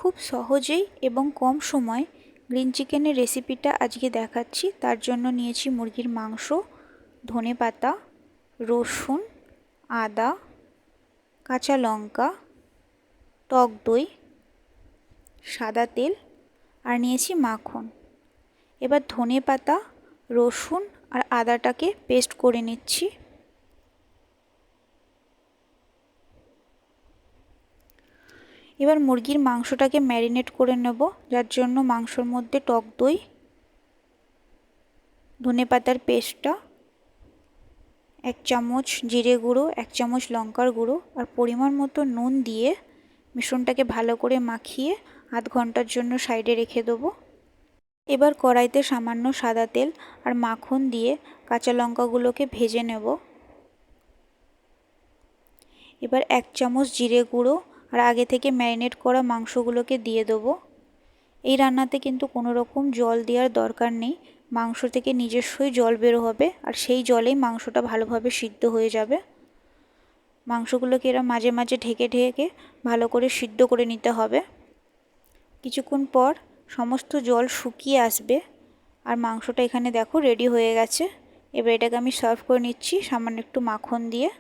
খুব সহজেই এবং কম সময় গ্রিন চিকেনের রেসিপিটা আজকে দেখাচ্ছি। তার জন্য নিয়েছি মুরগির মাংস, ধনেপাতা, রসুন, আদা, কাঁচা লঙ্কা, টক দই, সাদা তেল আর নিয়েছি মাখন। এবার ধনেপাতা, রসুন আর আদাটাকে পেস্ট করে নিচ্ছি। এবার মুরগির মাংসটাকে ম্যারিনেট করে নেব, যার জন্য মাংসর মধ্যে টক দই, ধনেপাতার পেস্টটা, 1 চামচ জিরে গুঁড়ো, 1 চামচ লঙ্কার গুঁড়ো আর পরিমাণ মতো নুন দিয়ে মিশ্রণটাকে ভালো করে মাখিয়ে আধ ঘন্টার জন্য সাইডে রেখে দেবো। এবার কড়াইতে সামান্য সাদা তেল আর মাখন দিয়ে কাঁচা লঙ্কাগুলোকে ভেজে নেব। এবার 1 চামচ জিরে গুঁড়ো আর আগে থেকে ম্যারিনেট করা মাংসগুলোকে দিয়ে দেবো। এই রান্নাতে কিন্তু কোনো রকম জল দেওয়ার দরকার নেই, মাংস থেকে নিজস্বই জল বের হবে আর সেই জলেই মাংসটা ভালোভাবে সিদ্ধ হয়ে যাবে। মাংসগুলোকে এরা মাঝে মাঝে ঢেকে ঢেকে ভালো করে সিদ্ধ করে নিতে হবে। কিছুক্ষণ পর সমস্ত জল শুকিয়ে আসবে আর মাংসটা এখানে দেখো রেডি হয়ে গেছে। এবার এটাকে আমি সার্ভ করে নিচ্ছি সামান্য একটু মাখন দিয়ে।